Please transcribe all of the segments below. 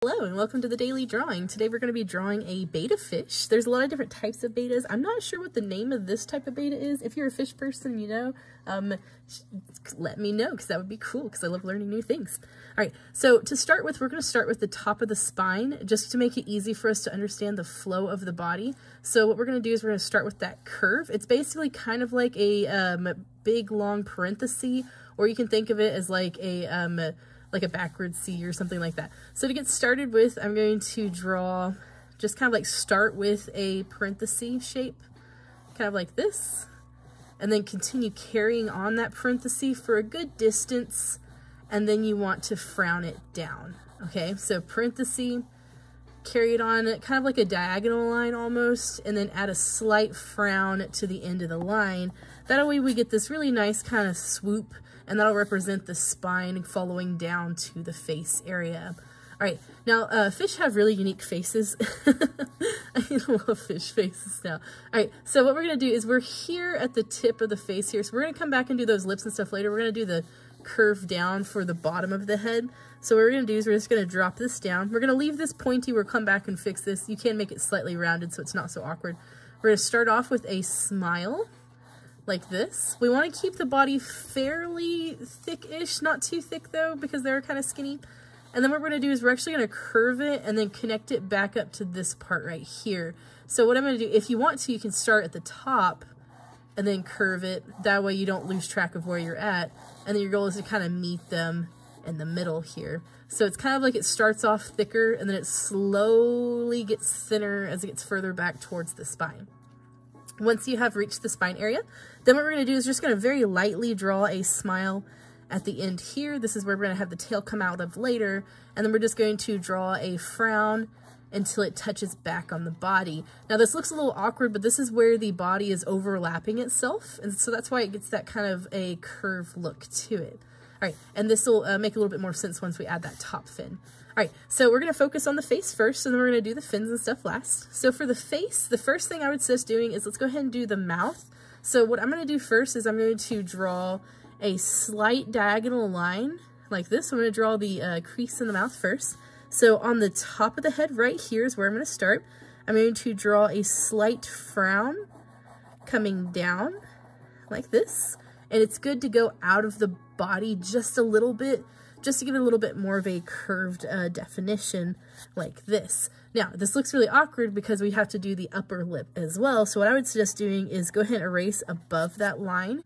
Hello and welcome to the daily drawing. Today we're going to be drawing a betta fish. There's a lot of different types of bettas. I'm not sure what the name of this type of betta is. If you're a fish person, you know, let me know because that would be cool because I love learning new things. All right, so to start with, we're going to start with the top of the spine just to make it easy for us to understand the flow of the body. So what we're going to do is we're going to start with that curve. It's basically kind of like a big long parenthesis, or you can think of it as like a backwards C or something like that. So to get started with, I'm going to draw, just kind of like start with a parenthesis shape, kind of like this, and then continue carrying on that parenthesis for a good distance, and then you want to frown it down. Okay, so parenthesis, carry it on kind of like a diagonal line almost, and then add a slight frown to the end of the line. That way we get this really nice kind of swoop, and that'll represent the spine following down to the face area. All right, now fish have really unique faces. I love fish faces now. All right, so what we're gonna do is we're here at the tip of the face here. So we're gonna come back and do those lips and stuff later. We're gonna do the curve down for the bottom of the head. So what we're gonna do is we're just gonna drop this down. We're gonna leave this pointy, we'll come back and fix this. You can make it slightly rounded so it's not so awkward. We're gonna start off with a smile, like this. We want to keep the body fairly thick-ish, not too thick though, because they're kind of skinny. And then what we're going to do is we're actually going to curve it and then connect it back up to this part right here. So what I'm going to do, if you want to, you can start at the top and then curve it. That way you don't lose track of where you're at. And then your goal is to kind of meet them in the middle here. So it's kind of like it starts off thicker and then it slowly gets thinner as it gets further back towards the spine. Once you have reached the spine area, then what we're going to do is just going to very lightly draw a smile at the end here. This is where we're going to have the tail come out of later, and then we're just going to draw a frown until it touches back on the body. Now this looks a little awkward, but this is where the body is overlapping itself, and so that's why it gets that kind of a curved look to it. All right, and this will make a little bit more sense once we add that top fin. All right, so we're going to focus on the face first, and then we're going to do the fins and stuff last. So for the face, the first thing I would suggest doing is let's go ahead and do the mouth. So what I'm going to do first is I'm going to draw a slight diagonal line like this. So I'm going to draw the crease in the mouth first. So on the top of the head right here is where I'm going to start. I'm going to draw a slight frown coming down like this. And it's good to go out of the body just a little bit, just to give it a little bit more of a curved definition like this. Now, this looks really awkward because we have to do the upper lip as well. So what I would suggest doing is go ahead and erase above that line.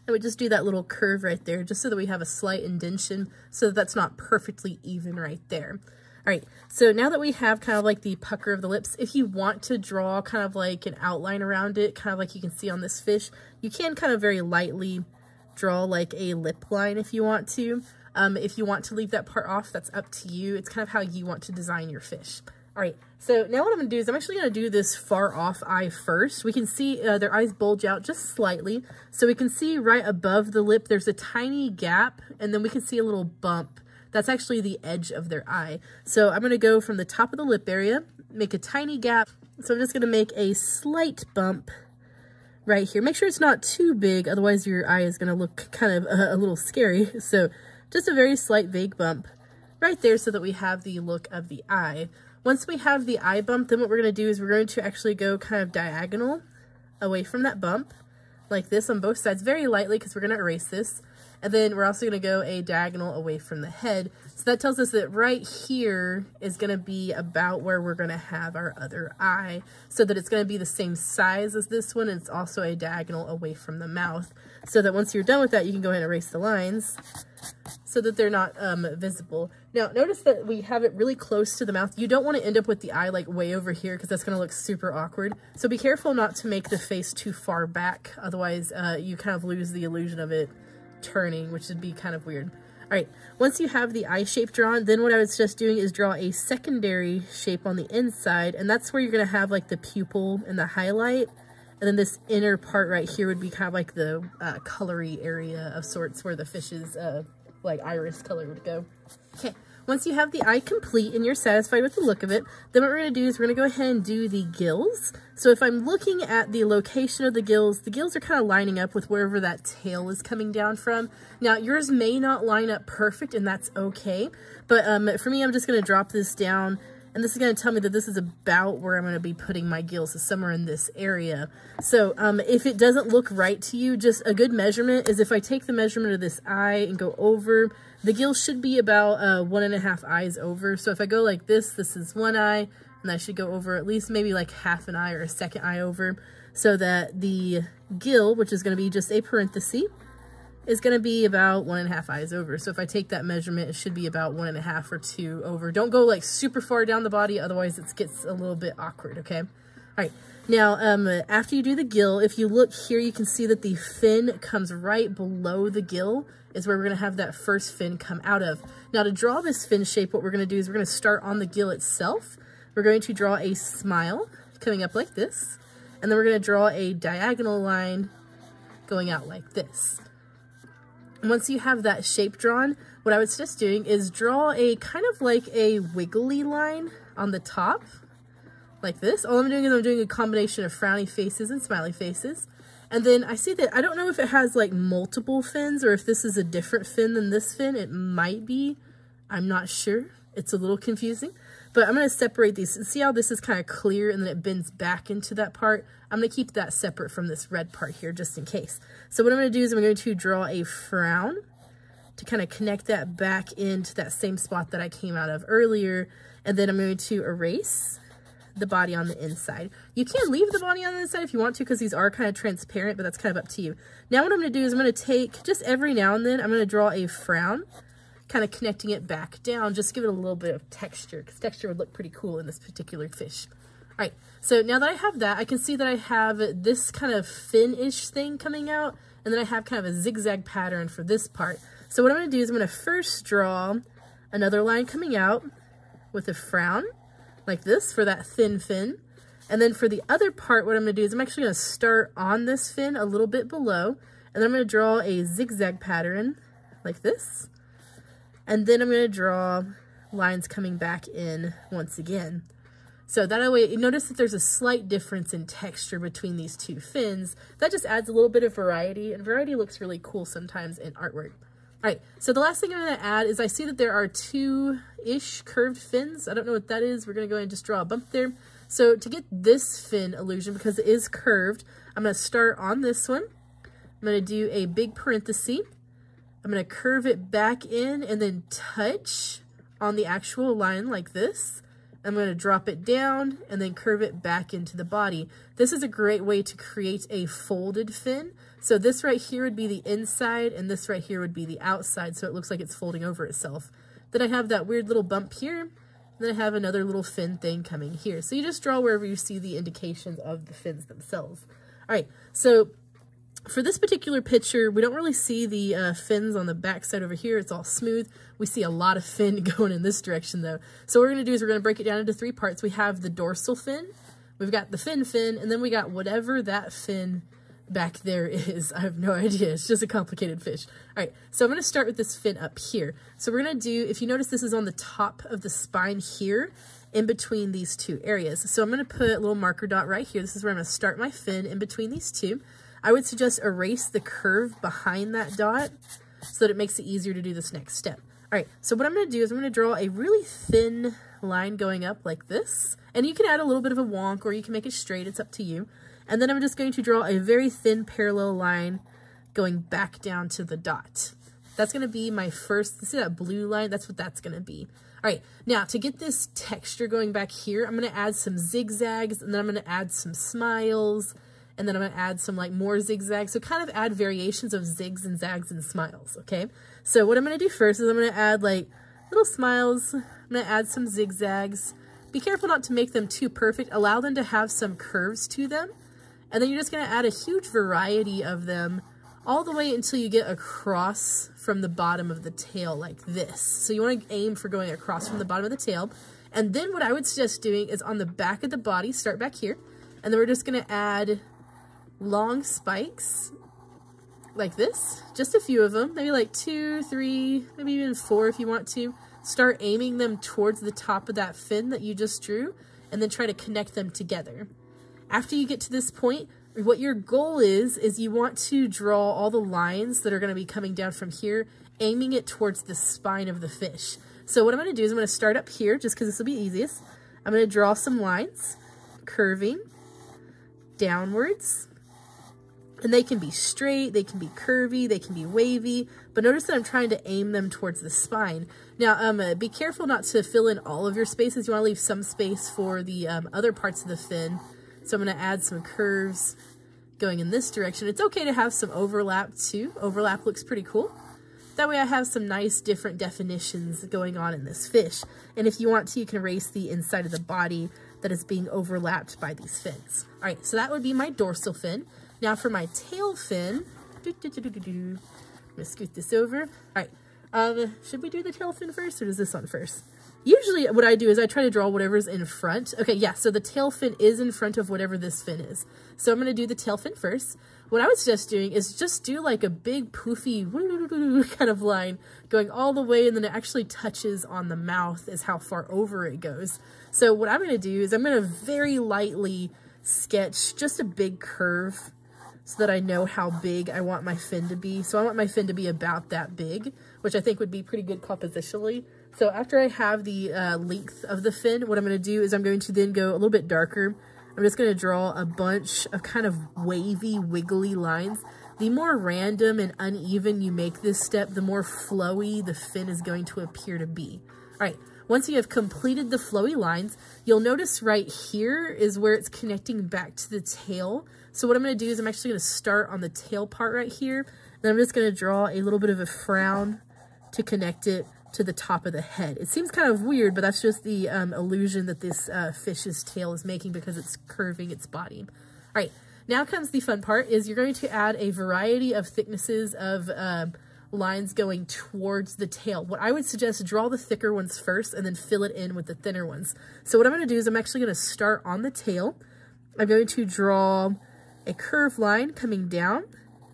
I would just do that little curve right there just so that we have a slight indentation so that that's not perfectly even right there. All right, so now that we have kind of like the pucker of the lips, if you want to draw kind of like an outline around it, kind of like you can see on this fish, you can kind of very lightly draw like a lip line if you want to. If you want to leave that part off, that's up to you. It's kind of how you want to design your fish. All right, so now what I'm gonna do is I'm actually gonna do this far off eye first. We can see their eyes bulge out just slightly. So we can see right above the lip, there's a tiny gap, and then we can see a little bump. That's actually the edge of their eye. So I'm gonna go from the top of the lip area, make a tiny gap. So I'm just gonna make a slight bump right here. Make sure it's not too big, otherwise your eye is gonna look kind of a little scary. So just a very slight vague bump right there so that we have the look of the eye. Once we have the eye bump, then what we're gonna do is we're going to actually go kind of diagonal away from that bump, like this on both sides, very lightly because we're gonna erase this. And then we're also gonna go a diagonal away from the head. So that tells us that right here is gonna be about where we're gonna have our other eye, so that it's gonna be the same size as this one, and it's also a diagonal away from the mouth. So that once you're done with that, you can go ahead and erase the lines so that they're not visible. Now, notice that we have it really close to the mouth. You don't wanna end up with the eye like way over here because that's gonna look super awkward. So be careful not to make the face too far back, otherwise you kind of lose the illusion of it turning, which would be kind of weird. All right, once you have the eye shape drawn, then what I would suggest doing is draw a secondary shape on the inside, and that's where you're gonna have like the pupil and the highlight, and then this inner part right here would be kind of like the colory area of sorts where the fish's like iris color would go. Okay, once you have the eye complete and you're satisfied with the look of it, then what we're going to do is we're going to go ahead and do the gills. So if I'm looking at the location of the gills are kind of lining up with wherever that tail is coming down from. Now, yours may not line up perfect, and that's okay. But for me, I'm just going to drop this down, and this is going to tell me that this is about where I'm going to be putting my gills, so somewhere in this area. So if it doesn't look right to you, just a good measurement is if I take the measurement of this eye and go over, the gills should be about 1.5 eyes over. So if I go like this is one eye, and I should go over at least maybe like half an eye or a second eye over, so that the gill, which is going to be just a parenthesis, is going to be about 1.5 eyes over. So if I take that measurement, it should be about 1.5 or 2 over. Don't go like super far down the body, otherwise it gets a little bit awkward, okay? All right, now after you do the gill, if you look here, you can see that the fin comes right below the gill, is where we're going to have that first fin come out of. Now to draw this fin shape, what we're going to do is we're going to start on the gill itself. We're going to draw a smile coming up like this, and then we're going to draw a diagonal line going out like this. Once you have that shape drawn, what I would suggest doing is draw a kind of like a wiggly line on the top, like this. All I'm doing is I'm doing a combination of frowny faces and smiley faces. And then I see that, I don't know if it has like multiple fins or if this is a different fin than this fin. It might be, I'm not sure. It's a little confusing. But I'm going to separate these. See how this is kind of clear and then it bends back into that part? I'm going to keep that separate from this red part here just in case. So what I'm going to do is I'm going to draw a frown to kind of connect that back into that same spot that I came out of earlier. And then I'm going to erase the body on the inside. You can leave the body on the inside if you want to, because these are kind of transparent, but that's kind of up to you. Now what I'm going to do is I'm going to take, just every now and then, I'm going to draw a frown, kind of connecting it back down, just give it a little bit of texture, because texture would look pretty cool in this particular fish. All right, so now that I have that, I can see that I have this kind of fin-ish thing coming out, and then I have kind of a zigzag pattern for this part. So what I'm going to do is I'm going to first draw another line coming out with a frown, like this, for that thin fin. And then for the other part, what I'm going to do is I'm actually going to start on this fin a little bit below, and then I'm going to draw a zigzag pattern like this. And then I'm going to draw lines coming back in once again. So that way, you notice that there's a slight difference in texture between these two fins. That just adds a little bit of variety, and variety looks really cool sometimes in artwork. All right, so the last thing I'm going to add is I see that there are 2-ish curved fins. I don't know what that is. We're going to go ahead and just draw a bump there. So to get this fin illusion, because it is curved, I'm going to start on this one. I'm going to do a big parenthesis. I'm going to curve it back in and then touch on the actual line like this. I'm going to drop it down and then curve it back into the body. This is a great way to create a folded fin. So this right here would be the inside and this right here would be the outside, so it looks like it's folding over itself. Then I have that weird little bump here, and then I have another little fin thing coming here. So you just draw wherever you see the indications of the fins themselves. All right, so for this particular picture, we don't really see the fins on the back side over here. It's all smooth. We see a lot of fin going in this direction though. So what we're going to do is we're going to break it down into 3 parts. We have the dorsal fin, we've got the fin, and then we got whatever that fin back there is. I have no idea. It's just a complicated fish. All right, so I'm going to start with this fin up here. So we're going to do, if you notice, this is on the top of the spine here, in between these 2 areas. So I'm going to put a little marker dot right here. This is where I'm going to start my fin in between these 2. I would suggest erase the curve behind that dot so that it makes it easier to do this next step. All right, so what I'm going to do is I'm going to draw a really thin line going up like this. And you can add a little bit of a wonk or you can make it straight. It's up to you. And then I'm just going to draw a very thin parallel line going back down to the dot. That's going to be my first, see that blue line? That's what that's going to be. All right, now to get this texture going back here, I'm going to add some zigzags, and then I'm going to add some smiles, and then I'm going to add some like more zigzags. So kind of add variations of zigs and zags and smiles, okay? So what I'm going to do first is I'm going to add like little smiles. I'm going to add some zigzags. Be careful not to make them too perfect. Allow them to have some curves to them. And then you're just going to add a huge variety of them all the way until you get across from the bottom of the tail like this. So you want to aim for going across from the bottom of the tail. And then what I would suggest doing is on the back of the body, start back here, and then we're just going to add long spikes like this, just a few of them, maybe like 2, 3, maybe even 4 if you want to. So start aiming them towards the top of that fin that you just drew, and then try to connect them together. After you get to this point, what your goal is you want to draw all the lines that are going to be coming down from here, aiming it towards the spine of the fish. So what I'm going to do is I'm going to start up here, just because this will be easiest. I'm going to draw some lines, curving downwards. And they can be straight, they can be curvy, they can be wavy, but notice that I'm trying to aim them towards the spine. Now, be careful not to fill in all of your spaces. You want to leave some space for the other parts of the fin. So I'm going to add some curves going in this direction. It's okay to have some overlap too. Overlap looks pretty cool. That way I have some nice different definitions going on in this fish. And if you want to, you can erase the inside of the body that is being overlapped by these fins. All right, so that would be my dorsal fin. Now for my tail fin, I'm gonna scoot this over. All right, should we do the tail fin first, or does this one first? Usually what I do is I try to draw whatever's in front. Okay, yeah, so the tail fin is in front of whatever this fin is. So I'm gonna do the tail fin first. What I was just doing is just do like a big poofy kind of line going all the way, and then it actually touches on the mouth is how far over it goes. So what I'm gonna do is I'm gonna very lightly sketch just a big curve so that I know how big I want my fin to be. So I want my fin to be about that big, which I think would be pretty good compositionally. So after I have the length of the fin, what I'm going to do is I'm going to then go a little bit darker. I'm just going to draw a bunch of kind of wavy, wiggly lines. The more random and uneven you make this step, the more flowy the fin is going to appear to be. All right, once you have completed the flowy lines, you'll notice right here is where it's connecting back to the tail. So what I'm going to do is I'm actually going to start on the tail part right here. Then I'm just going to draw a little bit of a frown to connect it to the top of the head. It seems kind of weird, but that's just the illusion that this fish's tail is making because it's curving its body. All right, now comes the fun part, is you're going to add a variety of thicknesses of lines going towards the tail. What I would suggest, draw the thicker ones first and then fill it in with the thinner ones. So what I'm going to do is I'm actually going to start on the tail. I'm going to draw a curved line coming down,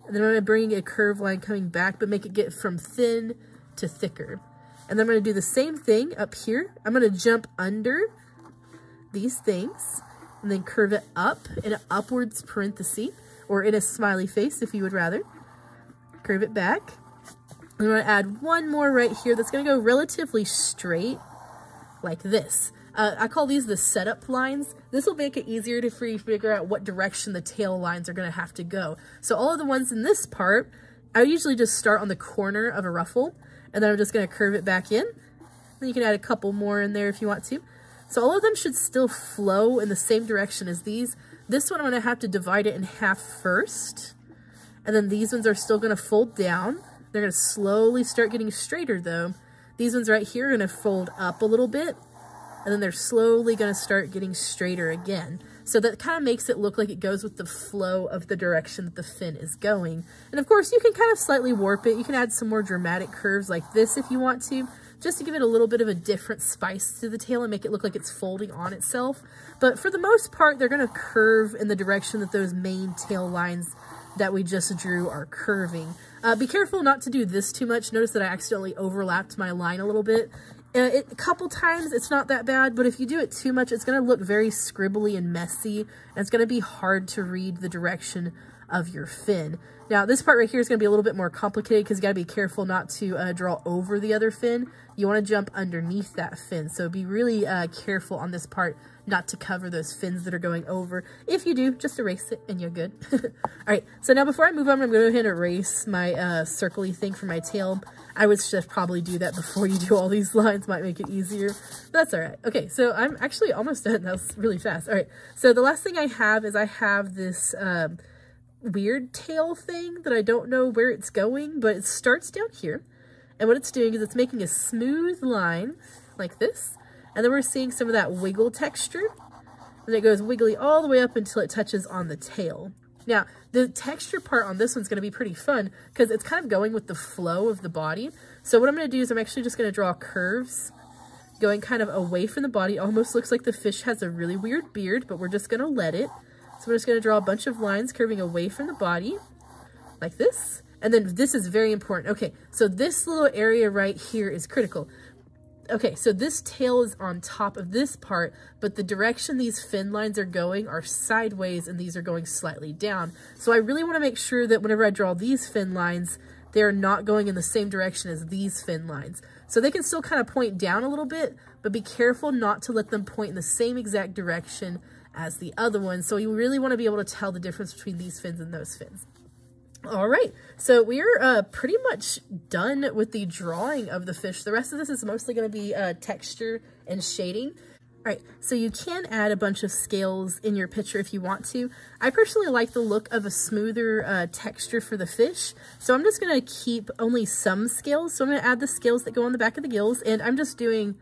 and then I'm going to bring a curved line coming back, but make it get from thin to thicker. And then I'm going to do the same thing up here. I'm going to jump under these things and then curve it up in an upwards parenthesis, or in a smiley face if you would rather. Curve it back. I'm going to add one more right here that's going to go relatively straight like this. I call these the setup lines. This will make it easier to figure out what direction the tail lines are going to have to go. So all of the ones in this part, I usually just start on the corner of a ruffle, and then I'm just going to curve it back in. Then you can add a couple more in there if you want to. So all of them should still flow in the same direction as these. This one I'm going to have to divide it in half first, and then these ones are still going to fold down. They're going to slowly start getting straighter though. These ones right here are going to fold up a little bit, and then they're slowly going to start getting straighter again. So that kind of makes it look like it goes with the flow of the direction that the fin is going. And of course, you can kind of slightly warp it. You can add some more dramatic curves like this if you want to, just to give it a little bit of a different spice to the tail and make it look like it's folding on itself. But for the most part, they're going to curve in the direction that those main tail lines that we just drew are curving. Be careful not to do this too much. Notice that I accidentally overlapped my line a little bit. A couple times, it's not that bad, but if you do it too much, it's going to look very scribbly and messy, and it's going to be hard to read the direction of your fin. Now, this part right here is going to be a little bit more complicated because you got to be careful not to draw over the other fin. You want to jump underneath that fin, so be really careful on this part not to cover those fins that are going over. If you do, just erase it and you're good. All right, so now before I move on, I'm going to go ahead and erase my circly thing for my tail. I would just probably do that before you do all these lines, might make it easier. That's all right. Okay, so I'm actually almost done. That was really fast. All right, so the last thing I have is I have this weird tail thing that I don't know where it's going, but it starts down here. And what it's doing is it's making a smooth line like this. And then we're seeing some of that wiggle texture. And it goes wiggly all the way up until it touches on the tail. Now, the texture part on this one's going to be pretty fun because it's kind of going with the flow of the body. So what I'm going to do is I'm actually just going to draw curves going kind of away from the body. Almost looks like the fish has a really weird beard, but we're just going to let it. So we're just going to draw a bunch of lines curving away from the body like this. And then this is very important. Okay, so this little area right here is critical. Okay, so this tail is on top of this part, but the direction these fin lines are going are sideways and these are going slightly down. So I really want to make sure that whenever I draw these fin lines, they're not going in the same direction as these fin lines. So they can still kind of point down a little bit, but be careful not to let them point in the same exact direction as the other one. So you really want to be able to tell the difference between these fins and those fins. All right, so we're pretty much done with the drawing of the fish. The rest of this is mostly going to be texture and shading. All right, so you can add a bunch of scales in your picture if you want to. I personally like the look of a smoother texture for the fish, so I'm just going to keep only some scales. So I'm going to add the scales that go on the back of the gills, and I'm just doing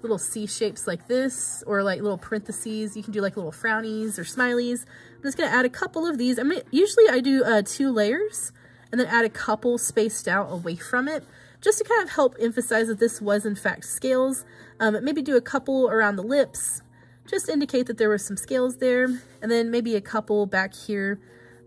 little C shapes like this, or like little parentheses. You can do like little frownies or smileys. I'm just going to add a couple of these. Usually I do 2 layers and then add a couple spaced out away from it, just to kind of help emphasize that this was in fact scales. Maybe do a couple around the lips, just to indicate that there were some scales there, and then maybe a couple back here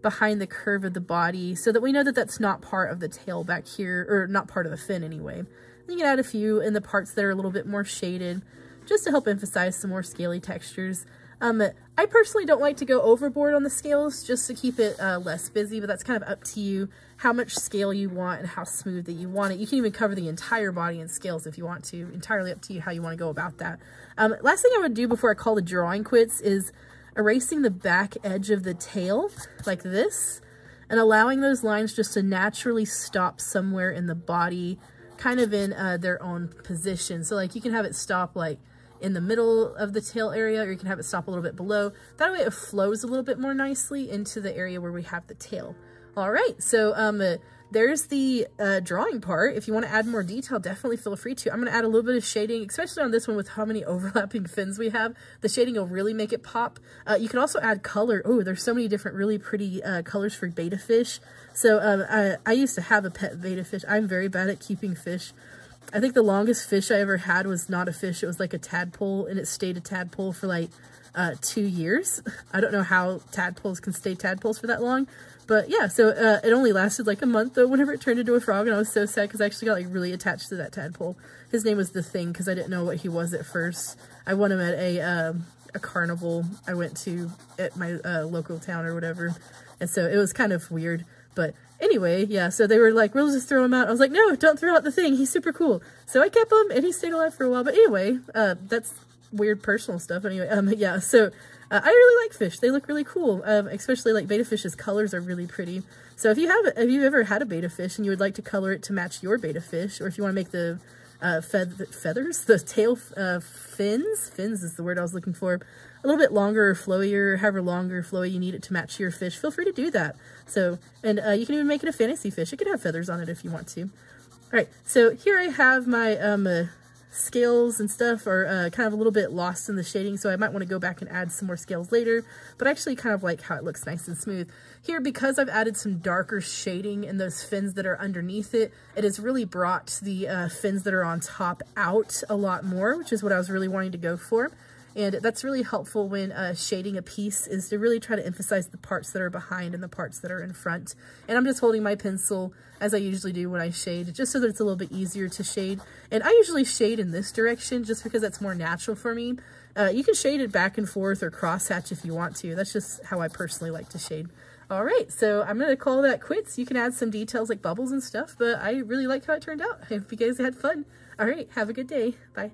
behind the curve of the body, so that we know that that's not part of the tail back here, or not part of the fin anyway. You can add a few in the parts that are a little bit more shaded, just to help emphasize some more scaly textures. I personally don't like to go overboard on the scales, just to keep it less busy, but that's kind of up to you how much scale you want and how smooth that you want it. You can even cover the entire body in scales if you want to. Entirely up to you how you want to go about that. Last thing I would do before I call the drawing quits is erasing the back edge of the tail like this, and allowing those lines just to naturally stop somewhere in the body, kind of in their own position. So like you can have it stop like in the middle of the tail area, or you can have it stop a little bit below. That way it flows a little bit more nicely into the area where we have the tail. All right, so there's the drawing part. If you want to add more detail, definitely feel free to. I'm going to add a little bit of shading, especially on this one with how many overlapping fins we have. The shading will really make it pop. You can also add color. Oh, there's so many different really pretty colors for betta fish. So I used to have a pet betta fish. I'm very bad at keeping fish. I think the longest fish I ever had was not a fish. It was like a tadpole, and it stayed a tadpole for like 2 years. I don't know how tadpoles can stay tadpoles for that long. But yeah, so it only lasted like a month though whenever it turned into a frog, and I was so sad because I actually got like really attached to that tadpole. His name was The Thing because I didn't know what he was at first. I won him at a carnival I went to at my local town or whatever, and so it was kind of weird. But anyway, yeah, so they were like, we'll just throw him out. I was like, no, don't throw out The Thing. He's super cool. So I kept him, and he stayed alive for a while. But anyway, that's weird personal stuff. Anyway, yeah, so I really like fish. They look really cool, especially like betta fish's colors are really pretty. So if you've ever had a betta fish and you would like to color it to match your betta fish, or if you want to make the feathers, the tail fins is the word I was looking for, a little bit longer or flowier, however long or flowy you need it to match your fish, feel free to do that. So, and you can even make it a fantasy fish. It can have feathers on it if you want to. All right, so here I have my scales and stuff are kind of a little bit lost in the shading, so I might want to go back and add some more scales later, but I actually kind of like how it looks nice and smooth. Here, because I've added some darker shading in those fins that are underneath it, it has really brought the fins that are on top out a lot more, which is what I was really wanting to go for. And that's really helpful when shading a piece, is to really try to emphasize the parts that are behind and the parts that are in front. And I'm just holding my pencil as I usually do when I shade, just so that it's a little bit easier to shade. And I usually shade in this direction just because that's more natural for me. You can shade it back and forth or crosshatch if you want to. That's just how I personally like to shade. All right, so I'm going to call that quits. You can add some details like bubbles and stuff, but I really like how it turned out. I hope you guys had fun. All right, have a good day. Bye.